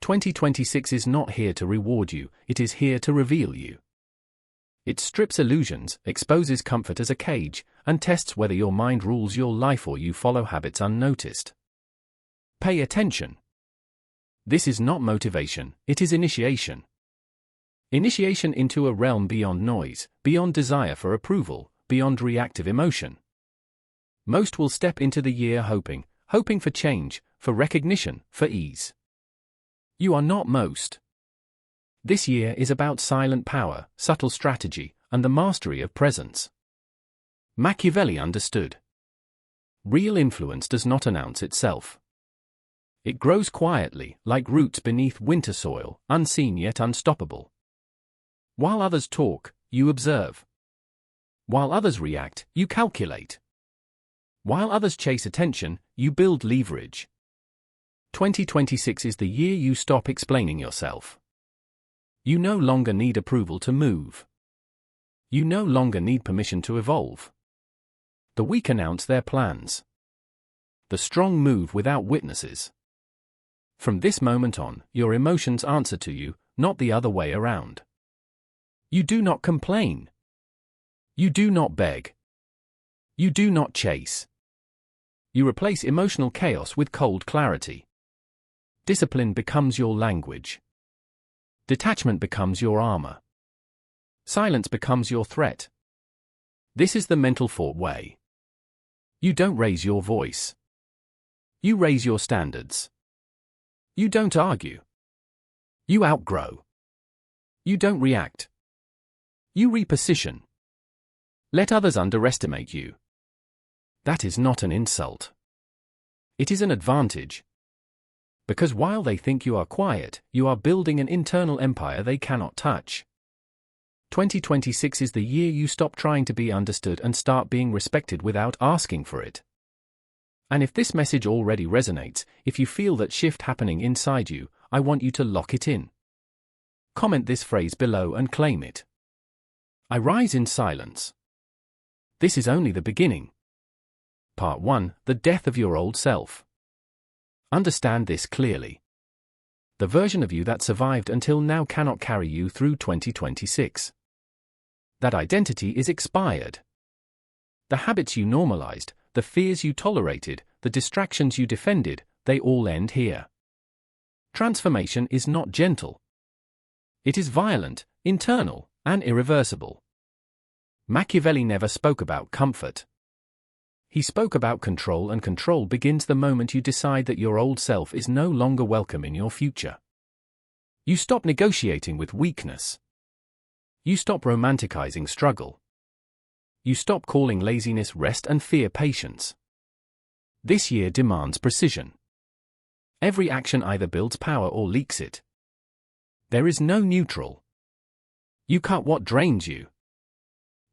2026 is not here to reward you, it is here to reveal you. It strips illusions, exposes comfort as a cage, and tests whether your mind rules your life or you follow habits unnoticed. Pay attention. This is not motivation, it is initiation. Initiation into a realm beyond noise, beyond desire for approval, beyond reactive emotion. Most will step into the year hoping for change, for recognition, for ease. You are not most. This year is about silent power, subtle strategy, and the mastery of presence. Machiavelli understood. Real influence does not announce itself. It grows quietly, like roots beneath winter soil, unseen yet unstoppable. While others talk, you observe. While others react, you calculate. While others chase attention, you build leverage. 2026 is the year you stop explaining yourself. You no longer need approval to move. You no longer need permission to evolve. The weak announce their plans. The strong move without witnesses. From this moment on, your emotions answer to you, not the other way around. You do not complain. You do not beg. You do not chase. You replace emotional chaos with cold clarity. Discipline becomes your language. Detachment becomes your armor. Silence becomes your threat. This is the mental fort way. You don't raise your voice. You raise your standards. You don't argue. You outgrow. You don't react. You reposition. Let others underestimate you. That is not an insult. It is an advantage. Because while they think you are quiet, you are building an internal empire they cannot touch. 2026 is the year you stop trying to be understood and start being respected without asking for it. And if this message already resonates, if you feel that shift happening inside you, I want you to lock it in. Comment this phrase below and claim it. I rise in silence. This is only the beginning. Part 1: The death of your old self. Understand this clearly. The version of you that survived until now cannot carry you through 2026. That identity is expired. The habits you normalized, the fears you tolerated, the distractions you defended, they all end here. Transformation is not gentle. It is violent, internal, and irreversible. Machiavelli never spoke about comfort. He spoke about control, and control begins the moment you decide that your old self is no longer welcome in your future. You stop negotiating with weakness. You stop romanticizing struggle. You stop calling laziness rest and fear patience. This year demands precision. Every action either builds power or leaks it. There is no neutral. You cut what drains you.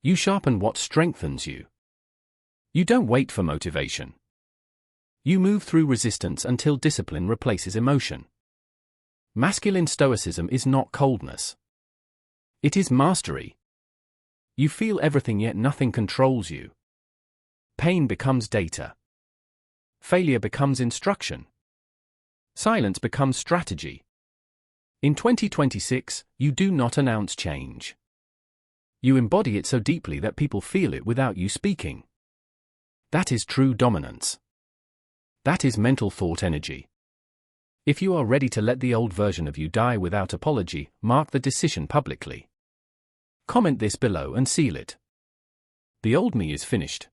You sharpen what strengthens you. You don't wait for motivation. You move through resistance until discipline replaces emotion. Masculine stoicism is not coldness. It is mastery. You feel everything yet nothing controls you. Pain becomes data. Failure becomes instruction. Silence becomes strategy. In 2026, you do not announce change. You embody it so deeply that people feel it without you speaking. That is true dominance. That is mental thought energy. If you are ready to let the old version of you die without apology, mark the decision publicly. Comment this below and seal it. The old me is finished.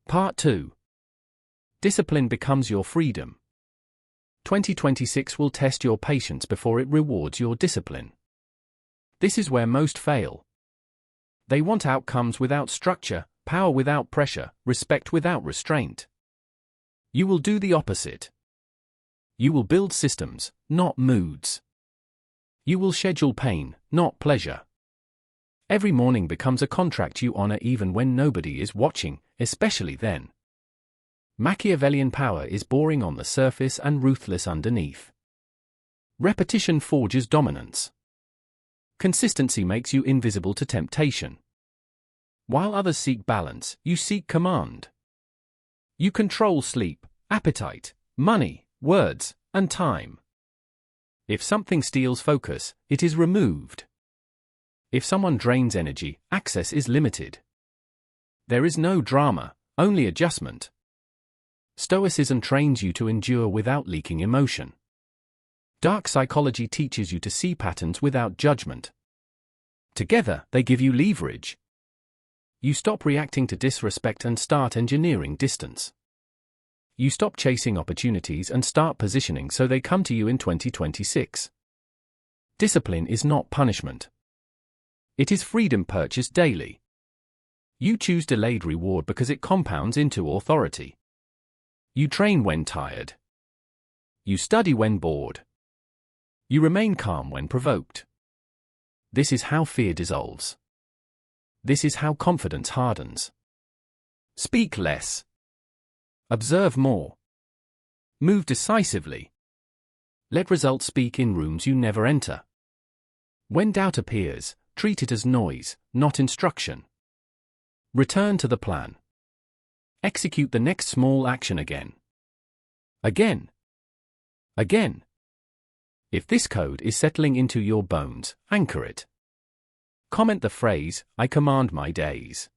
Part 2. Discipline becomes your freedom. 2026 will test your patience before it rewards your discipline. This is where most fail. They want outcomes without structure, power without pressure, respect without restraint. You will do the opposite. You will build systems, not moods. You will schedule pain, not pleasure. Every morning becomes a contract you honor even when nobody is watching, especially then. Machiavellian power is boring on the surface and ruthless underneath. Repetition forges dominance. Consistency makes you invisible to temptation. While others seek balance, you seek command. You control sleep, appetite, money, words, and time. If something steals focus, it is removed. If someone drains energy, access is limited. There is no drama, only adjustment. Stoicism trains you to endure without leaking emotion. Dark psychology teaches you to see patterns without judgment. Together, they give you leverage. You stop reacting to disrespect and start engineering distance. You stop chasing opportunities and start positioning so they come to you in 2026. Discipline is not punishment. It is freedom purchased daily. You choose delayed reward because it compounds into authority. You train when tired. You study when bored. You remain calm when provoked. This is how fear dissolves. This is how confidence hardens. Speak less. Observe more. Move decisively. Let results speak in rooms you never enter. When doubt appears, treat it as noise, not instruction. Return to the plan. Execute the next small action again. Again. Again. If this code is settling into your bones, anchor it. Comment the phrase, "I command my days."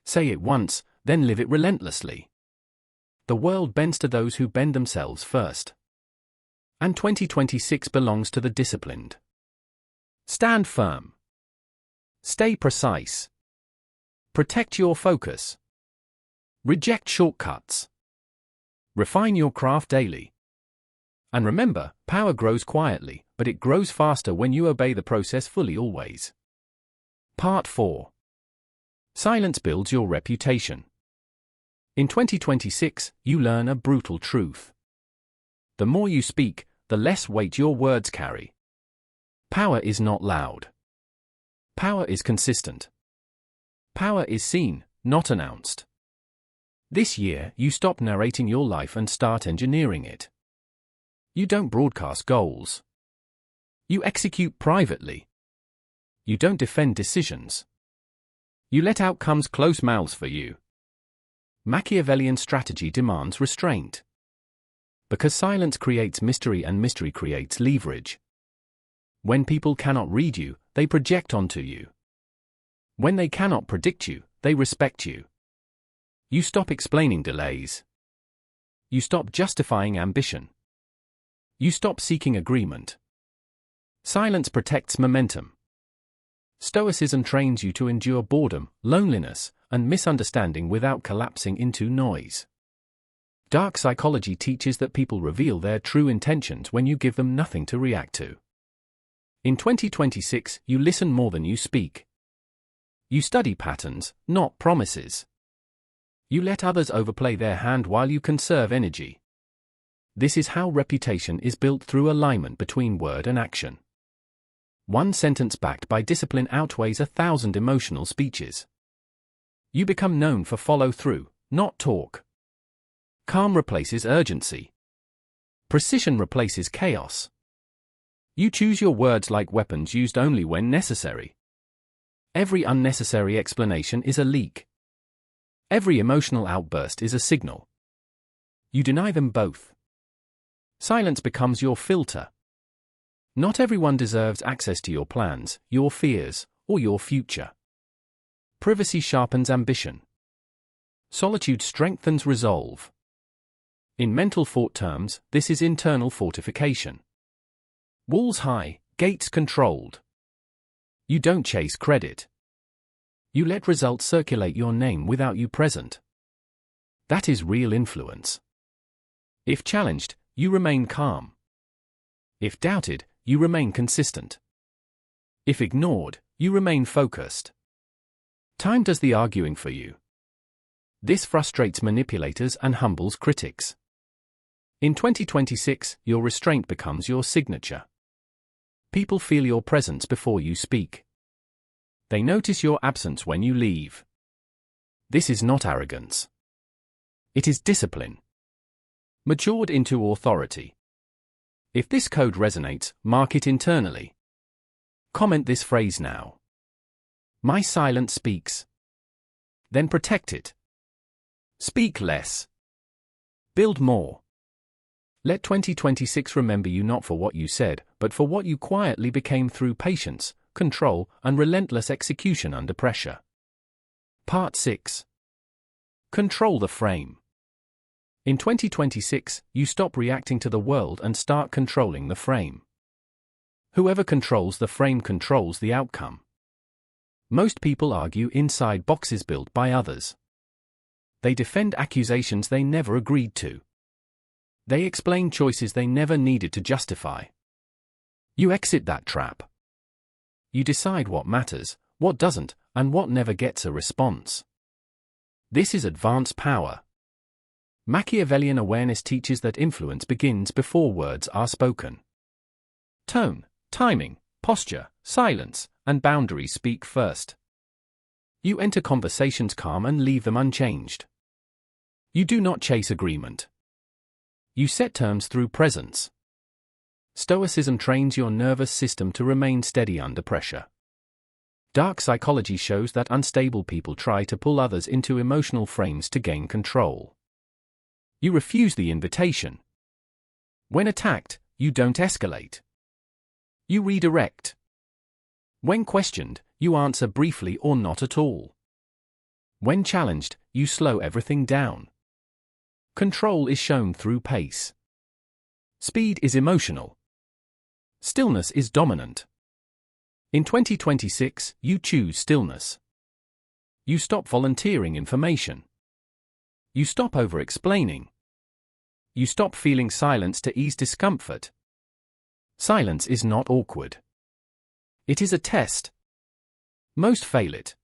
Say it once, then live it relentlessly. The world bends to those who bend themselves first. And 2026 belongs to the disciplined. Stand firm. Stay precise. Protect your focus. Reject shortcuts. Refine your craft daily. And remember, power grows quietly, but it grows faster when you obey the process fully always. Part 4. Silence builds your reputation. In 2026, you learn a brutal truth. The more you speak, the less weight your words carry. Power is not loud. Power is consistent. Power is seen, not announced. This year, you stop narrating your life and start engineering it. You don't broadcast goals. You execute privately. You don't defend decisions. You let outcomes close mouths for you. Machiavellian strategy demands restraint. Because silence creates mystery and mystery creates leverage. When people cannot read you, they project onto you. When they cannot predict you, they respect you. You stop explaining delays. You stop justifying ambition. You stop seeking agreement. Silence protects momentum. Stoicism trains you to endure boredom, loneliness, and misunderstanding without collapsing into noise. Dark psychology teaches that people reveal their true intentions when you give them nothing to react to. In 2026, you listen more than you speak. You study patterns, not promises. You let others overplay their hand while you conserve energy. This is how reputation is built through alignment between word and action. One sentence backed by discipline outweighs 1,000 emotional speeches. You become known for follow-through, not talk. Calm replaces urgency. Precision replaces chaos. You choose your words like weapons used only when necessary. Every unnecessary explanation is a leak. Every emotional outburst is a signal. You deny them both. Silence becomes your filter. Not everyone deserves access to your plans, your fears, or your future. Privacy sharpens ambition. Solitude strengthens resolve. In mental fort terms, this is internal fortification. Walls high, gates controlled. You don't chase credit. You let results circulate your name without you present. That is real influence. If challenged, you remain calm. If doubted, you remain consistent. If ignored, you remain focused. Time does the arguing for you. This frustrates manipulators and humbles critics. In 2026, your restraint becomes your signature. People feel your presence before you speak. They notice your absence when you leave. This is not arrogance. It is discipline. Matured into authority. If this code resonates, mark it internally. Comment this phrase now. My silence speaks. Then protect it. Speak less. Build more. Let 2026 remember you not for what you said, but for what you quietly became through patience, control, and relentless execution under pressure. Part 6. Control the frame. In 2026, you stop reacting to the world and start controlling the frame. Whoever controls the frame controls the outcome. Most people argue inside boxes built by others. They defend accusations they never agreed to. They explain choices they never needed to justify. You exit that trap. You decide what matters, what doesn't, and what never gets a response. This is advanced power. Machiavellian awareness teaches that influence begins before words are spoken. Tone, timing, posture, silence, and boundaries speak first. You enter conversations calm and leave them unchanged. You do not chase agreement. You set terms through presence. Stoicism trains your nervous system to remain steady under pressure. Dark psychology shows that unstable people try to pull others into emotional frames to gain control. You refuse the invitation. When attacked, you don't escalate. You redirect. When questioned, you answer briefly or not at all. When challenged, you slow everything down. Control is shown through pace. Speed is emotional. Stillness is dominant. In 2026, you choose stillness. You stop volunteering information. You stop over-explaining. You stop feeling silence to ease discomfort. Silence is not awkward. It is a test. Most fail it.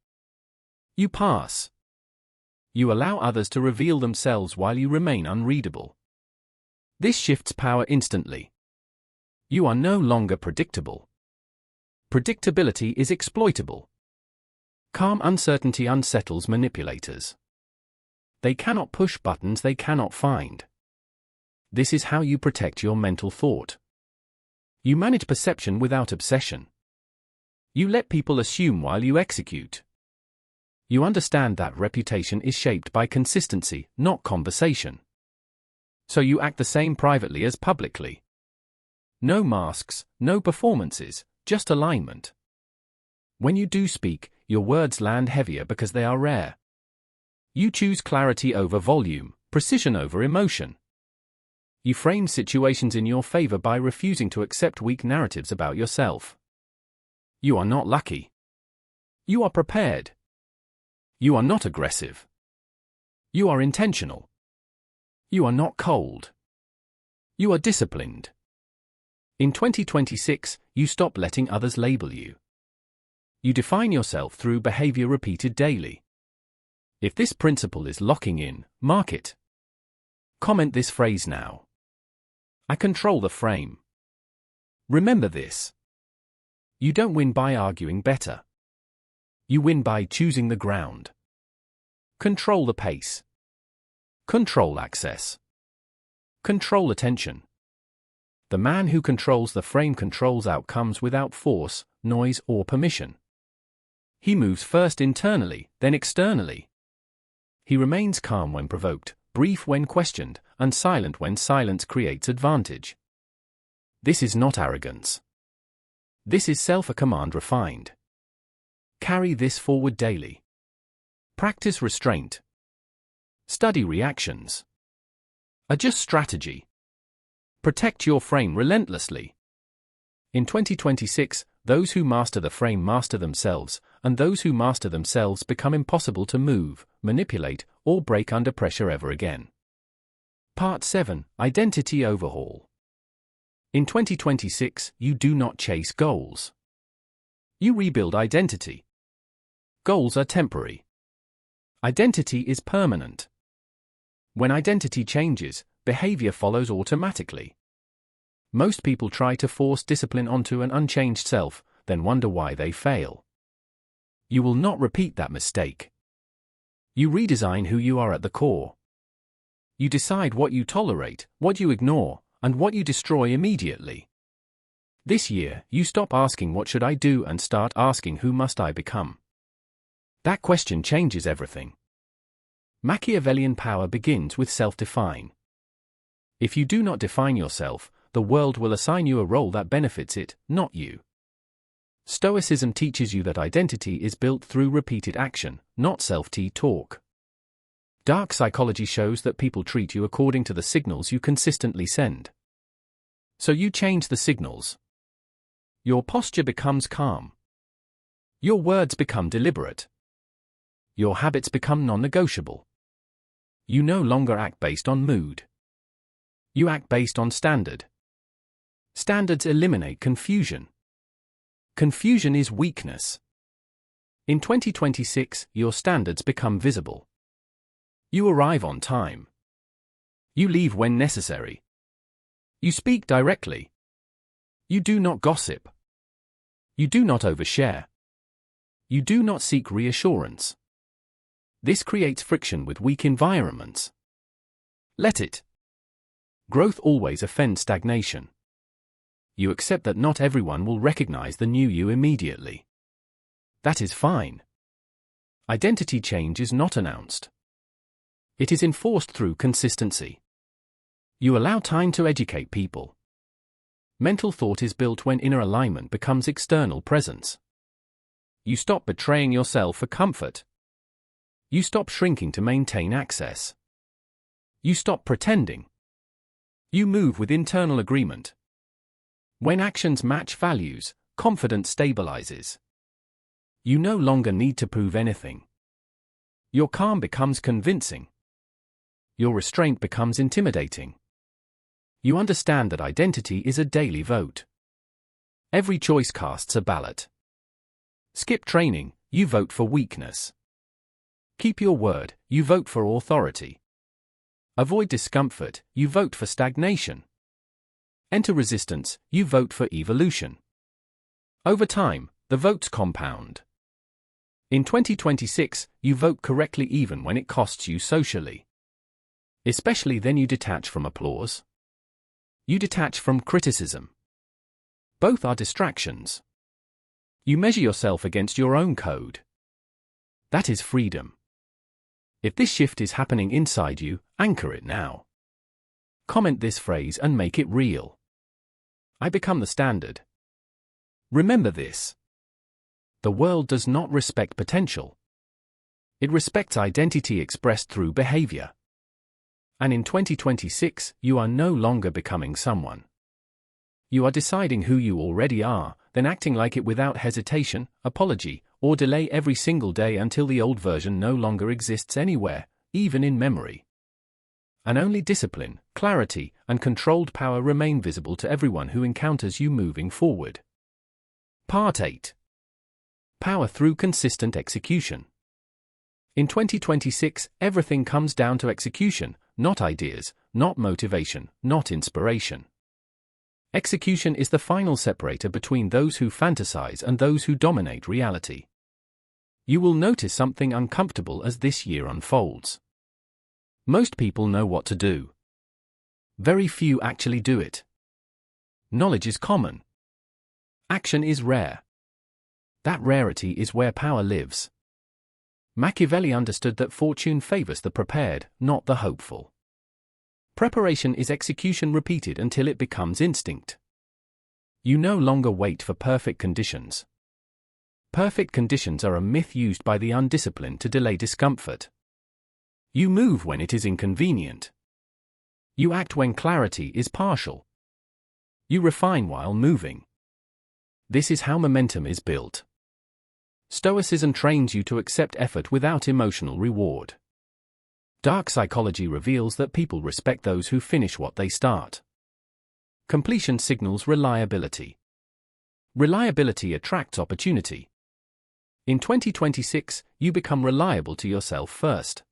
You pass. You allow others to reveal themselves while you remain unreadable. This shifts power instantly. You are no longer predictable. Predictability is exploitable. Calm uncertainty unsettles manipulators. They cannot push buttons they cannot find. This is how you protect your mental thought. You manage perception without obsession. You let people assume while you execute. You understand that reputation is shaped by consistency, not conversation. So you act the same privately as publicly. No masks, no performances, just alignment. When you do speak, your words land heavier because they are rare. You choose clarity over volume, precision over emotion. You frame situations in your favor by refusing to accept weak narratives about yourself. You are not lucky. You are prepared. You are not aggressive. You are intentional. You are not cold. You are disciplined. In 2026, you stop letting others label you. You define yourself through behavior repeated daily. If this principle is locking in, mark it. Comment this phrase now. I control the frame. Remember this. You don't win by arguing better. You win by choosing the ground. Control the pace. Control access. Control attention. The man who controls the frame controls outcomes without force, noise, or permission. He moves first internally, then externally. He remains calm when provoked, brief when questioned, and silent when silence creates advantage. This is not arrogance. This is self-command refined. Carry this forward daily. Practice restraint. Study reactions. Adjust strategy. Protect your frame relentlessly. In 2026, those who master the frame master themselves, and those who master themselves become impossible to move, manipulate, or break under pressure ever again. Part 7. Identity Overhaul. In 2026, you do not chase goals. You rebuild identity. Goals are temporary. Identity is permanent. When identity changes, behavior follows automatically. Most people try to force discipline onto an unchanged self, then wonder why they fail. You will not repeat that mistake. You redesign who you are at the core. You decide what you tolerate, what you ignore, and what you destroy immediately. This year, you stop asking what should I do and start asking who must I become. That question changes everything. Machiavellian power begins with self-define. If you do not define yourself, the world will assign you a role that benefits it, not you. Stoicism teaches you that identity is built through repeated action, not self-talk. Dark psychology shows that people treat you according to the signals you consistently send. So you change the signals. Your posture becomes calm. Your words become deliberate. Your habits become non-negotiable. You no longer act based on mood. You act based on standard. Standards eliminate confusion. Confusion is weakness. In 2026, your standards become visible. You arrive on time. You leave when necessary. You speak directly. You do not gossip. You do not overshare. You do not seek reassurance. This creates friction with weak environments. Let it. Growth always offends stagnation. You accept that not everyone will recognize the new you immediately. That is fine. Identity change is not announced. It is enforced through consistency. You allow time to educate people. Mental thought is built when inner alignment becomes external presence. You stop betraying yourself for comfort. You stop shrinking to maintain access. You stop pretending. You move with internal agreement. When actions match values, confidence stabilizes. You no longer need to prove anything. Your calm becomes convincing. Your restraint becomes intimidating. You understand that identity is a daily vote. Every choice casts a ballot. Skip training, you vote for weakness. Keep your word, you vote for authority. Avoid discomfort, you vote for stagnation. Enter resistance, you vote for evolution. Over time, the votes compound. In 2026, you vote correctly even when it costs you socially. Especially then you detach from applause. You detach from criticism. Both are distractions. You measure yourself against your own code. That is freedom. If this shift is happening inside you, anchor it now. Comment this phrase and make it real. I become the standard. Remember this. The world does not respect potential. It respects identity expressed through behavior. And in 2026, you are no longer becoming someone. You are deciding who you already are, then acting like it without hesitation, apology, or delay every single day until the old version no longer exists anywhere, even in memory. And only discipline, clarity, and controlled power remain visible to everyone who encounters you moving forward. Part 8. Power through consistent execution. In 2026, everything comes down to execution, not ideas, not motivation, not inspiration. Execution is the final separator between those who fantasize and those who dominate reality. You will notice something uncomfortable as this year unfolds. Most people know what to do. Very few actually do it. Knowledge is common. Action is rare. That rarity is where power lives. Machiavelli understood that fortune favors the prepared, not the hopeful. Preparation is execution repeated until it becomes instinct. You no longer wait for perfect conditions. Perfect conditions are a myth used by the undisciplined to delay discomfort. You move when it is inconvenient. You act when clarity is partial. You refine while moving. This is how momentum is built. Stoicism trains you to accept effort without emotional reward. Dark psychology reveals that people respect those who finish what they start. Completion signals reliability. Reliability attracts opportunity. In 2026, you become reliable to yourself first.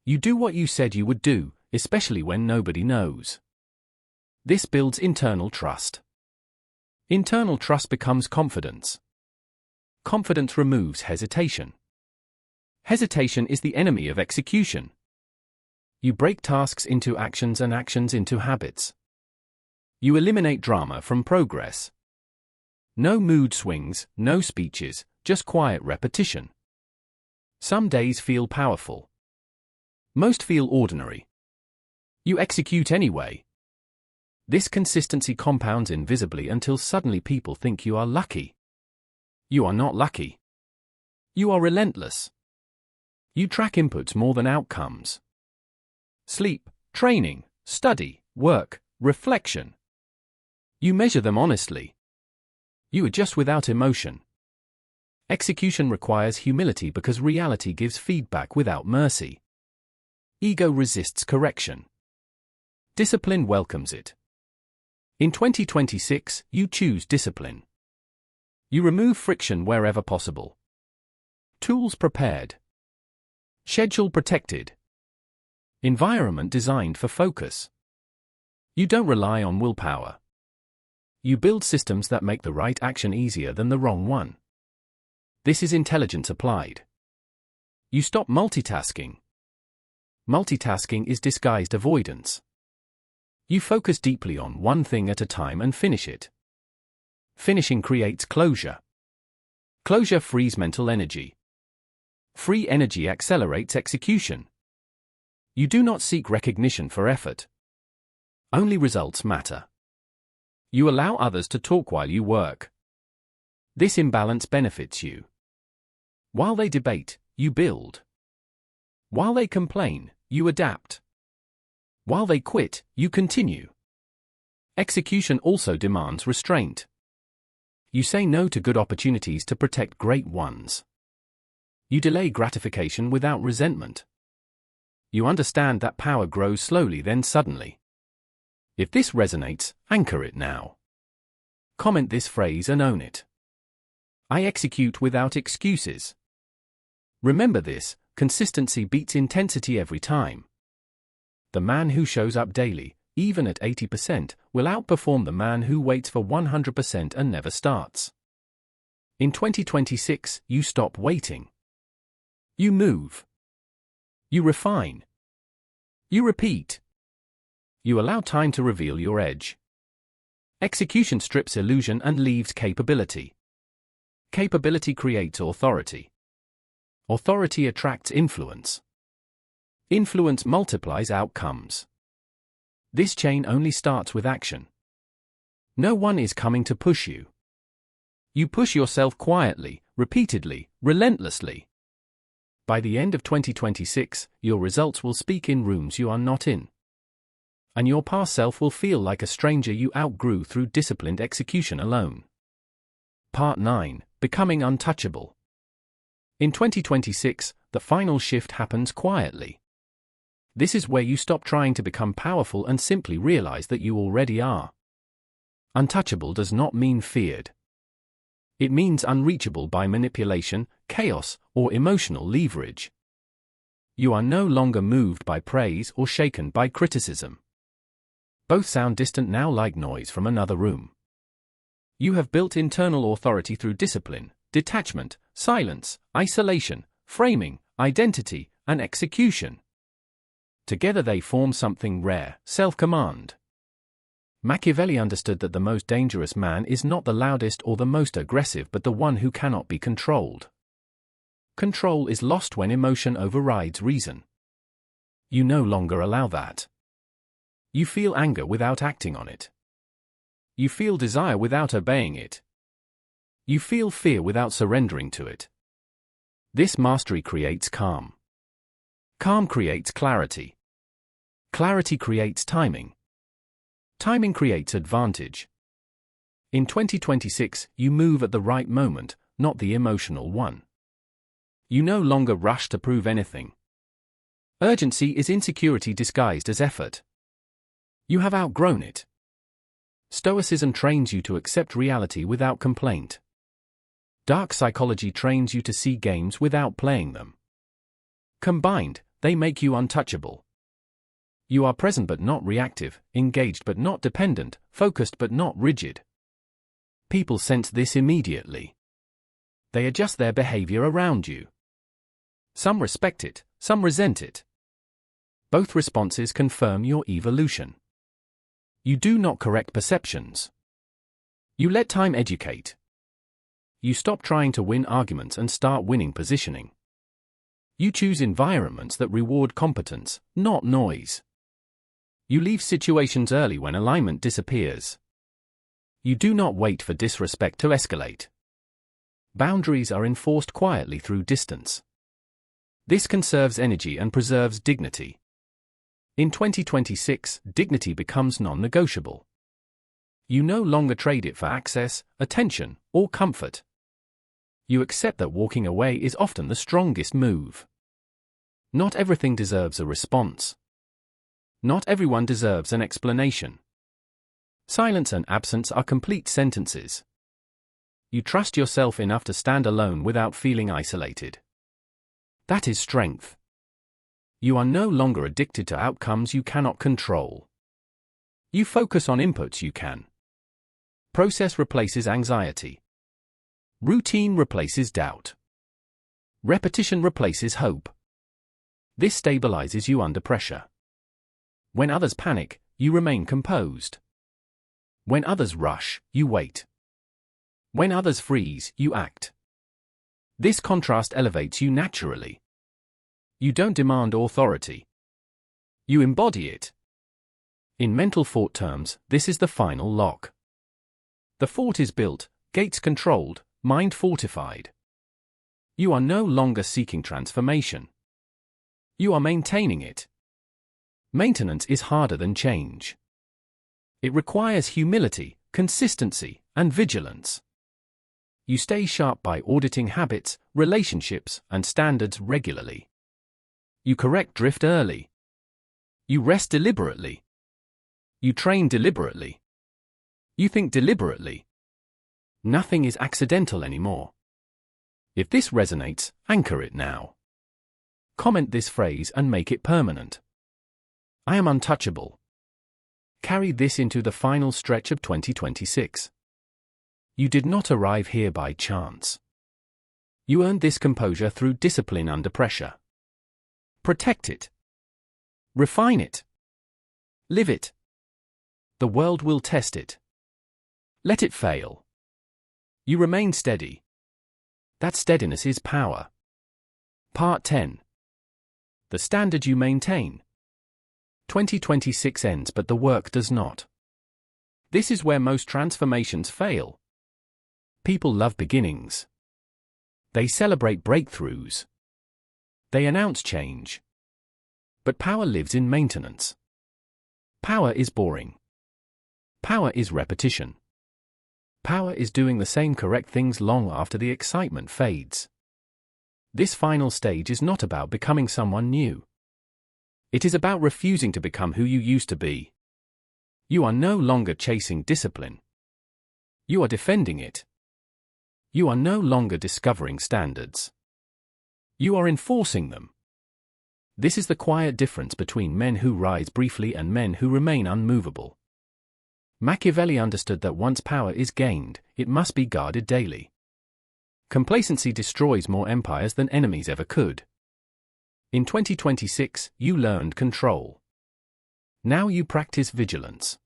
You do what you said you would do, especially when nobody knows. This builds internal trust. Internal trust becomes confidence. Confidence removes hesitation. Hesitation is the enemy of execution. You break tasks into actions and actions into habits. You eliminate drama from progress. No mood swings, no speeches, just quiet repetition. Some days feel powerful. Most feel ordinary. You execute anyway. This consistency compounds invisibly until suddenly people think you are lucky. You are not lucky. You are relentless. You track inputs more than outcomes. Sleep, training, study, work, reflection. You measure them honestly. You adjust without emotion. Execution requires humility because reality gives feedback without mercy. Ego resists correction. Discipline welcomes it. In 2026, you choose discipline. You remove friction wherever possible. Tools prepared. Schedule protected. Environment designed for focus. You don't rely on willpower. You build systems that make the right action easier than the wrong one. This is intelligence applied. You stop multitasking. Multitasking is disguised avoidance. You focus deeply on one thing at a time and finish it. Finishing creates closure. Closure frees mental energy. Free energy accelerates execution. You do not seek recognition for effort. Only results matter. You allow others to talk while you work. This imbalance benefits you. While they debate, you build. While they complain, you adapt. While they quit, you continue. Execution also demands restraint. You say no to good opportunities to protect great ones. You delay gratification without resentment. You understand that power grows slowly then suddenly. If this resonates, anchor it now. Comment this phrase and own it. I execute without excuses. Remember this, consistency beats intensity every time. The man who shows up daily, even at 80%, will outperform the man who waits for 100% and never starts. In 2026, you stop waiting. You move. You refine. You repeat. You allow time to reveal your edge. Execution strips illusion and leaves capability. Capability creates authority. Authority attracts influence. Influence multiplies outcomes. This chain only starts with action. No one is coming to push you. You push yourself quietly, repeatedly, relentlessly. By the end of 2026, your results will speak in rooms you are not in. And your past self will feel like a stranger you outgrew through disciplined execution alone. Part 9. Becoming untouchable. In 2026, the final shift happens quietly. This is where you stop trying to become powerful and simply realize that you already are. Untouchable does not mean feared. It means unreachable by manipulation, chaos, or emotional leverage. You are no longer moved by praise or shaken by criticism. Both sound distant now like noise from another room. You have built internal authority through discipline, detachment, silence, isolation, framing, identity, and execution. Together they form something rare, self-command. Machiavelli understood that the most dangerous man is not the loudest or the most aggressive but the one who cannot be controlled. Control is lost when emotion overrides reason. You no longer allow that. You feel anger without acting on it. You feel desire without obeying it. You feel fear without surrendering to it. This mastery creates calm. Calm creates clarity. Clarity creates timing. Timing creates advantage. In 2026, you move at the right moment, not the emotional one. You no longer rush to prove anything. Urgency is insecurity disguised as effort. You have outgrown it. Stoicism trains you to accept reality without complaint. Dark psychology trains you to see games without playing them. Combined, they make you untouchable. You are present but not reactive, engaged but not dependent, focused but not rigid. People sense this immediately. They adjust their behavior around you. Some respect it, some resent it. Both responses confirm your evolution. You do not correct perceptions. You let time educate. You stop trying to win arguments and start winning positioning. You choose environments that reward competence, not noise. You leave situations early when alignment disappears. You do not wait for disrespect to escalate. Boundaries are enforced quietly through distance. This conserves energy and preserves dignity. In 2026, dignity becomes non-negotiable. You no longer trade it for access, attention, or comfort. You accept that walking away is often the strongest move. Not everything deserves a response. Not everyone deserves an explanation. Silence and absence are complete sentences. You trust yourself enough to stand alone without feeling isolated. That is strength. You are no longer addicted to outcomes you cannot control. You focus on inputs you can. Process replaces anxiety. Routine replaces doubt. Repetition replaces hope. This stabilizes you under pressure. When others panic, you remain composed. When others rush, you wait. When others freeze, you act. This contrast elevates you naturally. You don't demand authority. You embody it. In mental fort terms, this is the final lock. The fort is built, gates controlled, mind fortified. You are no longer seeking transformation. You are maintaining it. Maintenance is harder than change. It requires humility, consistency, and vigilance. You stay sharp by auditing habits, relationships, and standards regularly. You correct drift early. You rest deliberately. You train deliberately. You think deliberately. Nothing is accidental anymore. If this resonates, anchor it now. Comment this phrase and make it permanent. I am untouchable. Carry this into the final stretch of 2026. You did not arrive here by chance. You earned this composure through discipline under pressure. Protect it. Refine it. Live it. The world will test it. Let it fail. You remain steady. That steadiness is power. Part 10. The standard you maintain. 2026 ends but the work does not. This is where most transformations fail. People love beginnings. They celebrate breakthroughs. They announce change. But power lives in maintenance. Power is boring. Power is repetition. Power is doing the same correct things long after the excitement fades. This final stage is not about becoming someone new. It is about refusing to become who you used to be. You are no longer chasing discipline. You are defending it. You are no longer discovering standards. You are enforcing them. This is the quiet difference between men who rise briefly and men who remain unmovable. Machiavelli understood that once power is gained, it must be guarded daily. Complacency destroys more empires than enemies ever could. In 2026, you learned control. Now you practice vigilance.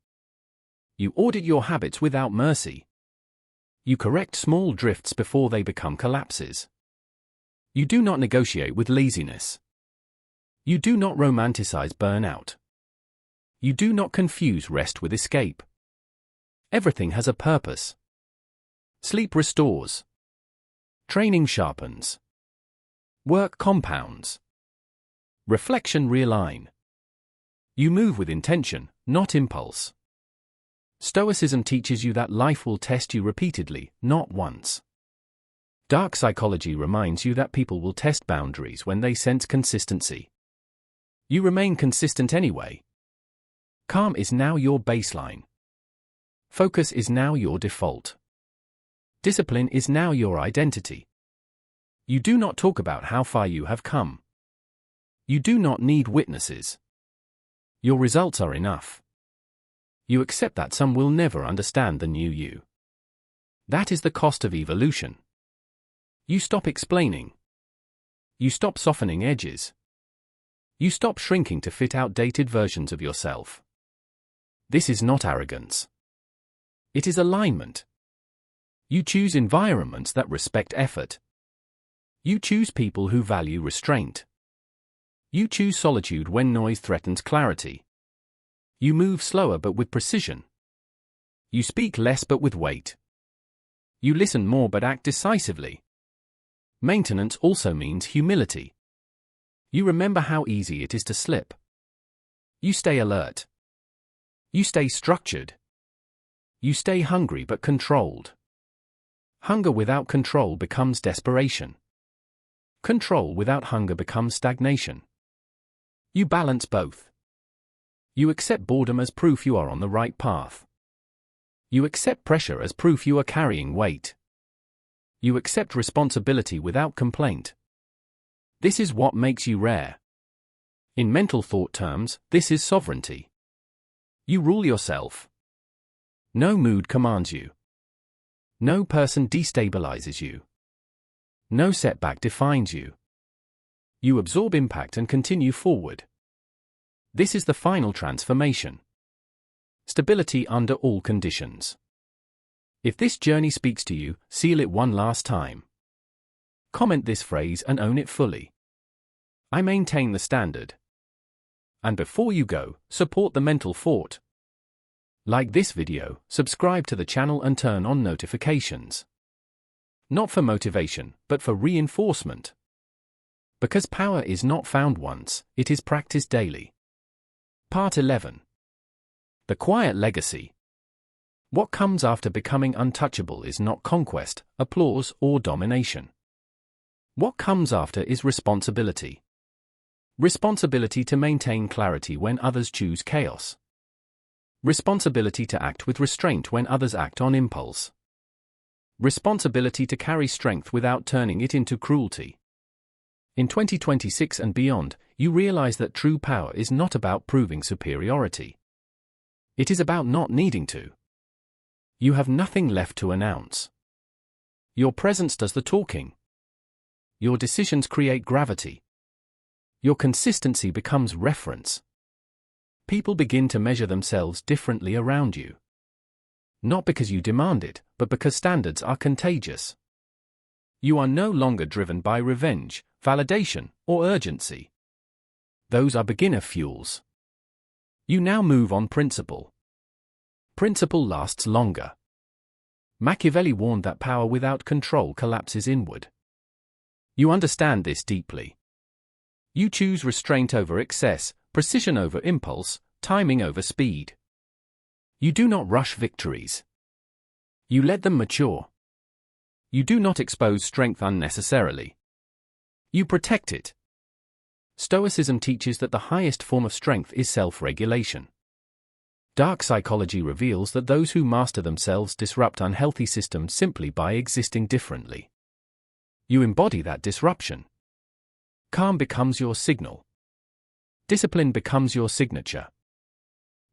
You audit your habits without mercy. You correct small drifts before they become collapses. You do not negotiate with laziness. You do not romanticize burnout. You do not confuse rest with escape. Everything has a purpose. Sleep restores. Training sharpens. Work compounds. Reflection realign. You move with intention, not impulse. Stoicism teaches you that life will test you repeatedly, not once. Dark psychology reminds you that people will test boundaries when they sense consistency. You remain consistent anyway. Calm is now your baseline. Focus is now your default. Discipline is now your identity. You do not talk about how far you have come. You do not need witnesses. Your results are enough. You accept that some will never understand the new you. That is the cost of evolution. You stop explaining. You stop softening edges. You stop shrinking to fit outdated versions of yourself. This is not arrogance. It is alignment. You choose environments that respect effort. You choose people who value restraint. You choose solitude when noise threatens clarity. You move slower but with precision. You speak less but with weight. You listen more but act decisively. Maintenance also means humility. You remember how easy it is to slip. You stay alert. You stay structured. You stay hungry but controlled. Hunger without control becomes desperation. Control without hunger becomes stagnation. You balance both. You accept boredom as proof you are on the right path. You accept pressure as proof you are carrying weight. You accept responsibility without complaint. This is what makes you rare. In mental thought terms, this is sovereignty. You rule yourself. No mood commands you. No person destabilizes you. No setback defines you. You absorb impact and continue forward. This is the final transformation. Stability under all conditions. If this journey speaks to you, seal it one last time. Comment this phrase and own it fully. I maintain the standard. And before you go, support the mental fort. Like this video, subscribe to the channel and turn on notifications. Not for motivation, but for reinforcement. Because power is not found once, it is practiced daily. Part 11. The Quiet Legacy. What comes after becoming untouchable is not conquest, applause, or domination. What comes after is responsibility. Responsibility to maintain clarity when others choose chaos. Responsibility to act with restraint when others act on impulse. Responsibility to carry strength without turning it into cruelty. In 2026 and beyond, you realize that true power is not about proving superiority. It is about not needing to. You have nothing left to announce. Your presence does the talking. Your decisions create gravity. Your consistency becomes reference. People begin to measure themselves differently around you. Not because you demand it, but because standards are contagious. You are no longer driven by revenge, validation, or urgency. Those are beginner fuels. You now move on principle. Principle lasts longer. Machiavelli warned that power without control collapses inward. You understand this deeply. You choose restraint over excess, precision over impulse, timing over speed. You do not rush victories. You let them mature. You do not expose strength unnecessarily. You protect it. Stoicism teaches that the highest form of strength is self-regulation. Dark psychology reveals that those who master themselves disrupt unhealthy systems simply by existing differently. You embody that disruption. Calm becomes your signal. Discipline becomes your signature.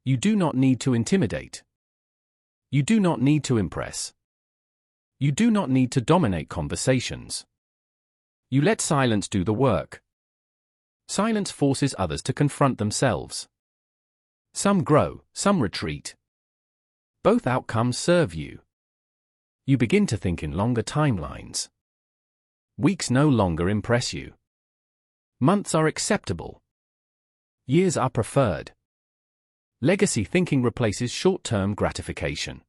You do not need to intimidate. You do not need to impress. You do not need to dominate conversations. You let silence do the work. Silence forces others to confront themselves. Some grow, some retreat. Both outcomes serve you. You begin to think in longer timelines. Weeks no longer impress you. Months are acceptable. Years are preferred. Legacy thinking replaces short-term gratification.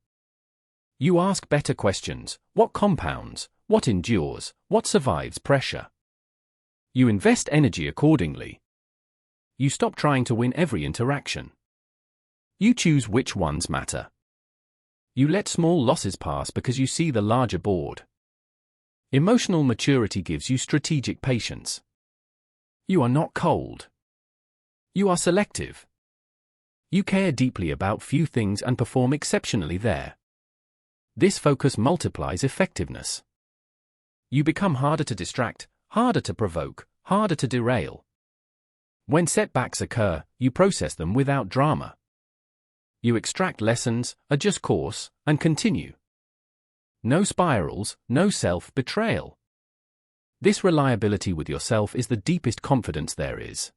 You ask better questions: what compounds, what endures, what survives pressure? You invest energy accordingly. You stop trying to win every interaction. You choose which ones matter. You let small losses pass because you see the larger board. Emotional maturity gives you strategic patience. You are not cold. You are selective. You care deeply about few things and perform exceptionally there. This focus multiplies effectiveness. You become harder to distract, harder to provoke, harder to derail. When setbacks occur, you process them without drama. You extract lessons, adjust course, and continue. No spirals, no self-betrayal. This reliability with yourself is the deepest confidence there is.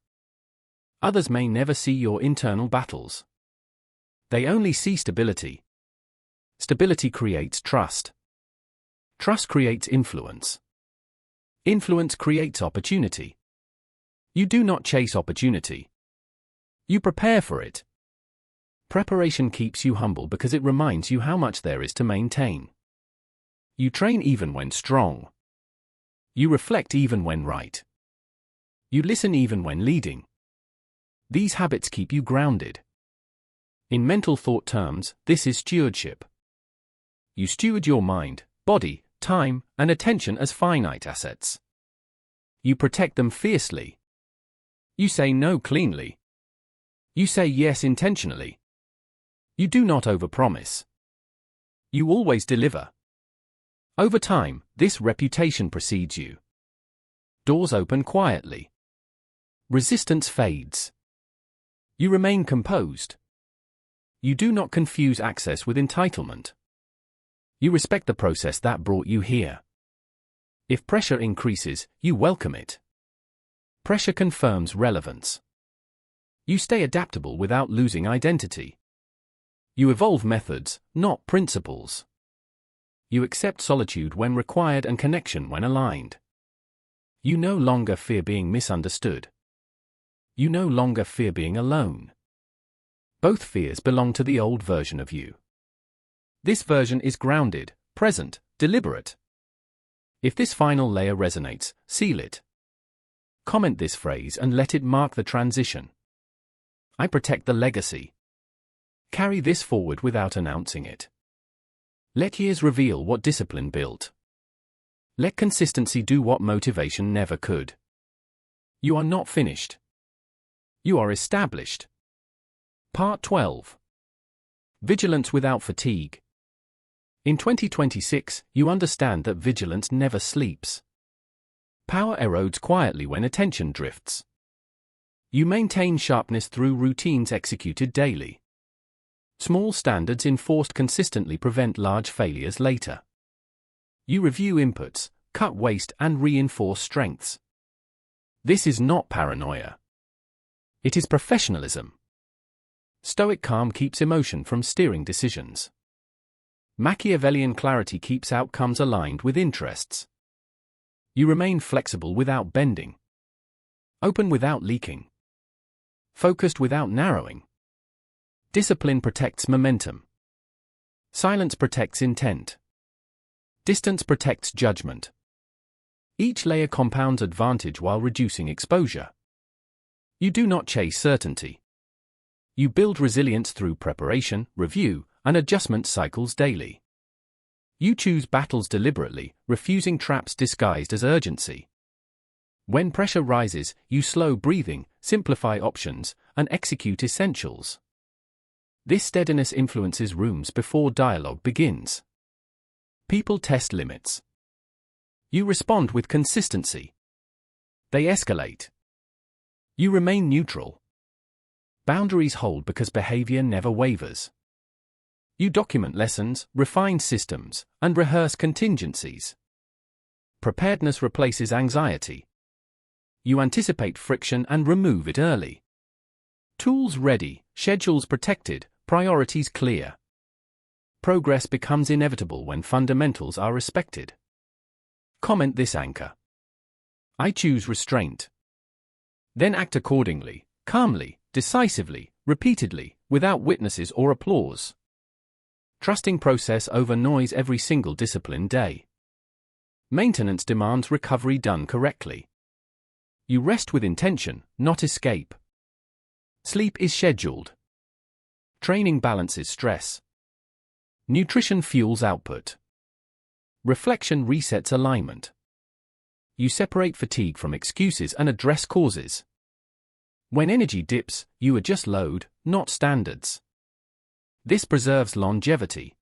Others may never see your internal battles. They only see stability. Stability creates trust. Trust creates influence. Influence creates opportunity. You do not chase opportunity. You prepare for it. Preparation keeps you humble because it reminds you how much there is to maintain. You train even when strong. You reflect even when right. You listen even when leading. These habits keep you grounded. In mental thought terms, this is stewardship. You steward your mind, body, time, and attention as finite assets. You protect them fiercely. You say no cleanly. You say yes intentionally. You do not overpromise. You always deliver. Over time, this reputation precedes you. Doors open quietly. Resistance fades. You remain composed. You do not confuse access with entitlement. You respect the process that brought you here. If pressure increases, you welcome it. Pressure confirms relevance. You stay adaptable without losing identity. You evolve methods, not principles. You accept solitude when required and connection when aligned. You no longer fear being misunderstood. You no longer fear being alone. Both fears belong to the old version of you. This version is grounded, present, deliberate. If this final layer resonates, seal it. Comment this phrase and let it mark the transition. I protect the legacy. Carry this forward without announcing it. Let years reveal what discipline built. Let consistency do what motivation never could. You are not finished. You are established. Part 12. Vigilance without fatigue. In 2026, you understand that vigilance never sleeps. Power erodes quietly when attention drifts. You maintain sharpness through routines executed daily. Small standards enforced consistently prevent large failures later. You review inputs, cut waste, and reinforce strengths. This is not paranoia. It is professionalism. Stoic calm keeps emotion from steering decisions. Machiavellian clarity keeps outcomes aligned with interests. You remain flexible without bending. Open without leaking. Focused without narrowing. Discipline protects momentum. Silence protects intent. Distance protects judgment. Each layer compounds advantage while reducing exposure. You do not chase certainty. You build resilience through preparation, review, and adjustment cycles daily. You choose battles deliberately, refusing traps disguised as urgency. When pressure rises, you slow breathing, simplify options, and execute essentials. This steadiness influences rooms before dialogue begins. People test limits. You respond with consistency. They escalate. You remain neutral. Boundaries hold because behavior never wavers. You document lessons, refine systems, and rehearse contingencies. Preparedness replaces anxiety. You anticipate friction and remove it early. Tools ready, schedules protected, priorities clear. Progress becomes inevitable when fundamentals are respected. Comment this anchor. I choose restraint. Then act accordingly, calmly, decisively, repeatedly, without witnesses or applause. Trusting process over noise every single discipline day. Maintenance demands recovery done correctly. You rest with intention, not escape. Sleep is scheduled. Training balances stress. Nutrition fuels output. Reflection resets alignment. You separate fatigue from excuses and address causes. When energy dips, you adjust load, not standards. This preserves longevity.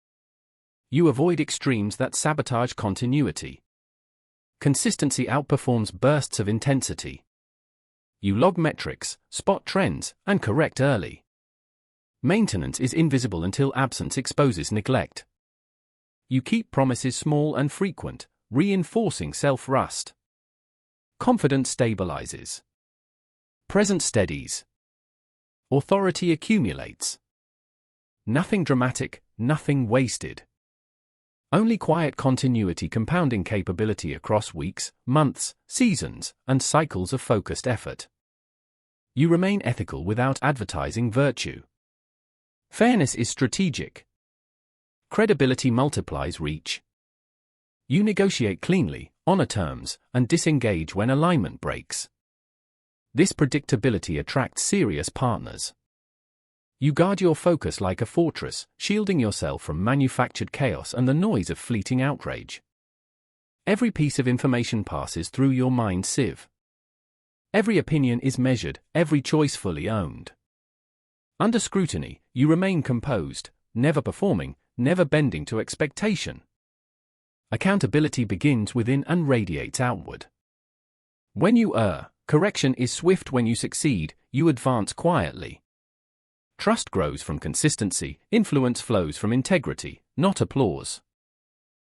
You avoid extremes that sabotage continuity. Consistency outperforms bursts of intensity. You log metrics, spot trends, and correct early. Maintenance is invisible until absence exposes neglect. You keep promises small and frequent, reinforcing self-trust. Confidence stabilizes. Presence steadies. Authority accumulates. Nothing dramatic, nothing wasted. Only quiet continuity compounding capability across weeks, months, seasons, and cycles of focused effort. You remain ethical without advertising virtue. Fairness is strategic. Credibility multiplies reach. You negotiate cleanly, honor terms, and disengage when alignment breaks. This predictability attracts serious partners. You guard your focus like a fortress, shielding yourself from manufactured chaos and the noise of fleeting outrage. Every piece of information passes through your mind sieve. Every opinion is measured, every choice fully owned. Under scrutiny, you remain composed, never performing, never bending to expectation. Accountability begins within and radiates outward. When you err, correction is swift. When you succeed, you advance quietly. Trust grows from consistency, influence flows from integrity, not applause.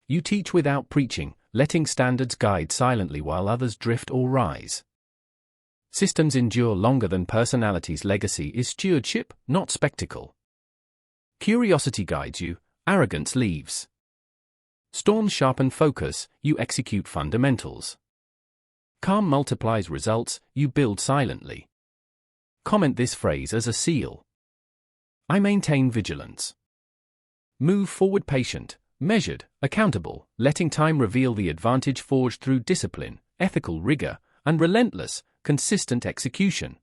You teach without preaching, letting standards guide silently while others drift or rise. Systems endure longer than personalities. Legacy is stewardship, not spectacle. Curiosity guides you, arrogance leaves. Storms sharpen focus, you execute fundamentals. Calm multiplies results, you build silently. Comment this phrase as a seal. I maintain vigilance. Move forward patient, measured, accountable, letting time reveal the advantage forged through discipline, ethical rigor, and relentless, consistent execution.